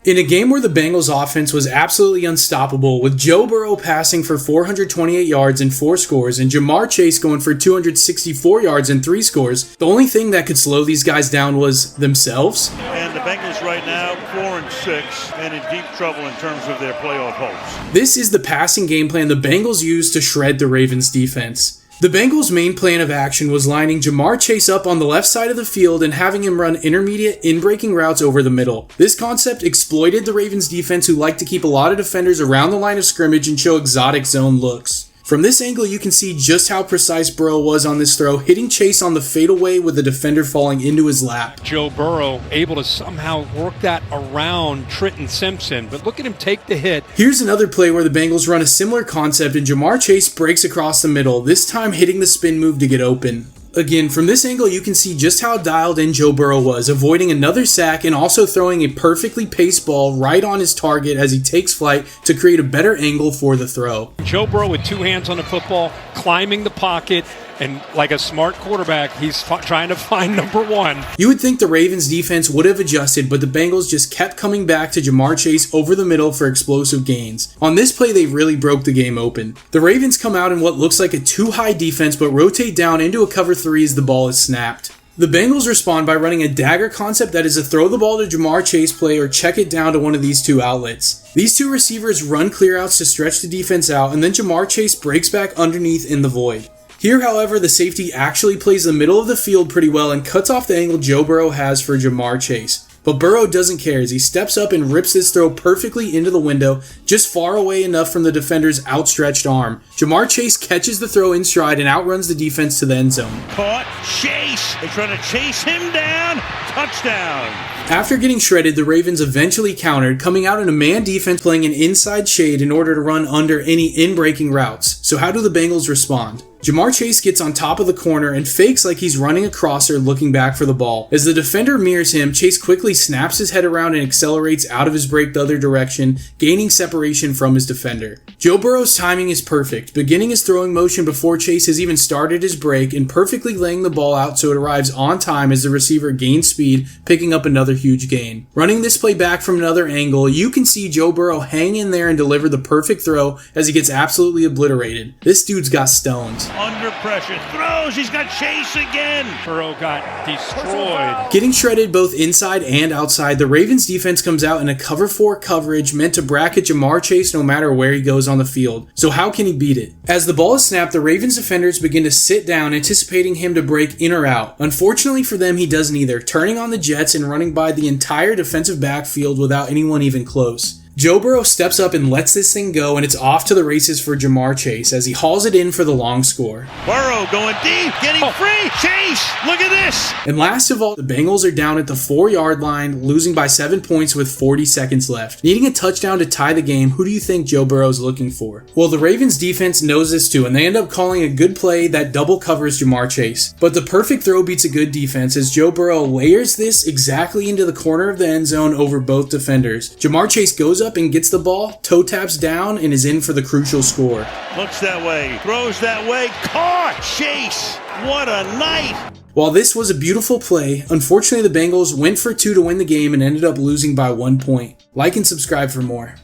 In a game where the Bengals offense was absolutely unstoppable, with Joe Burrow passing for 428 yards and 4 scores and JaMarr Chase going for 264 yards and 3 scores, the only thing that could slow these guys down was themselves. And the Bengals right now 4-6 and in deep trouble in terms of their playoff hopes. This is the passing game plan the Bengals used to shred the Ravens defense. The Bengals' main plan of action was lining JaMarr Chase up on the left side of the field and having him run intermediate in-breaking routes over the middle. This concept exploited the Ravens defense, who liked to keep a lot of defenders around the line of scrimmage and show exotic zone looks. From this angle, you can see just how precise Burrow was on this throw, hitting Chase on the fadeaway with the defender falling into his lap. Joe Burrow able to somehow work that around Trenton Simpson, but look at him take the hit. Here's another play where the Bengals run a similar concept and JaMarr Chase breaks across the middle, this time hitting the spin move to get open. Again, from this angle, you can see just how dialed in Joe Burrow was, avoiding another sack and also throwing a perfectly paced ball right on his target as he takes flight to create a better angle for the throw. Joe Burrow with 2 hands on the football, climbing the pocket, and like a smart quarterback, he's trying to find number 1. You would think the Ravens defense would have adjusted, but the Bengals just kept coming back to JaMarr Chase over the middle for explosive gains. On this play, they really broke the game open. The Ravens come out in what looks like a too-high defense, but rotate down into a cover 3 as the ball is snapped. The Bengals respond by running a dagger concept that is a throw the ball to JaMarr Chase play or check it down to one of these 2 outlets. These 2 receivers run clearouts to stretch the defense out, and then JaMarr Chase breaks back underneath in the void. Here, however, the safety actually plays the middle of the field pretty well and cuts off the angle Joe Burrow has for JaMarr Chase. But Burrow doesn't care as he steps up and rips this throw perfectly into the window, just far away enough from the defender's outstretched arm. JaMarr Chase catches the throw in stride and outruns the defense to the end zone. Caught, Chase! They're trying to chase him down, touchdown! After getting shredded, the Ravens eventually countered, coming out in a man defense playing an inside shade in order to run under any in-breaking routes. So how do the Bengals respond? JaMarr Chase gets on top of the corner and fakes like he's running a crosser looking back for the ball. As the defender mirrors him, Chase quickly snaps his head around and accelerates out of his break the other direction, gaining separation from his defender. Joe Burrow's timing is perfect, beginning his throwing motion before Chase has even started his break and perfectly laying the ball out so it arrives on time as the receiver gains speed, picking up another huge gain. Running this play back from another angle, you can see Joe Burrow hang in there and deliver the perfect throw as he gets absolutely obliterated. This dude's got stones. Under pressure, throws, he's got Chase again. Burrow got destroyed. Getting shredded both inside and outside, the Ravens defense comes out in a cover 4 coverage meant to bracket JaMarr Chase no matter where he goes on the field. So how can he beat it? As the ball is snapped, the Ravens defenders begin to sit down, anticipating him to break in or out. Unfortunately for them, he does neither, turning on the jets and running by the entire defensive backfield without anyone even close. Joe Burrow steps up and lets this thing go, and it's off to the races for JaMarr Chase as he hauls it in for the long score. Burrow going deep, getting free. Chase, look at this. And last of all, the Bengals are down at the 4-yard line, losing by 7 points with 40 seconds left. Needing a touchdown to tie the game, who do you think Joe Burrow's looking for? Well, the Ravens defense knows this too, and they end up calling a good play that double covers JaMarr Chase. But the perfect throw beats a good defense as Joe Burrow layers this exactly into the corner of the end zone over both defenders. JaMarr Chase goes up and gets the ball, toe taps down, and is in for the crucial score. Looks that way, throws that way, caught! Chase! What a night! While this was a beautiful play, unfortunately the Bengals went for 2 to win the game and ended up losing by 1 point. Like and subscribe for more.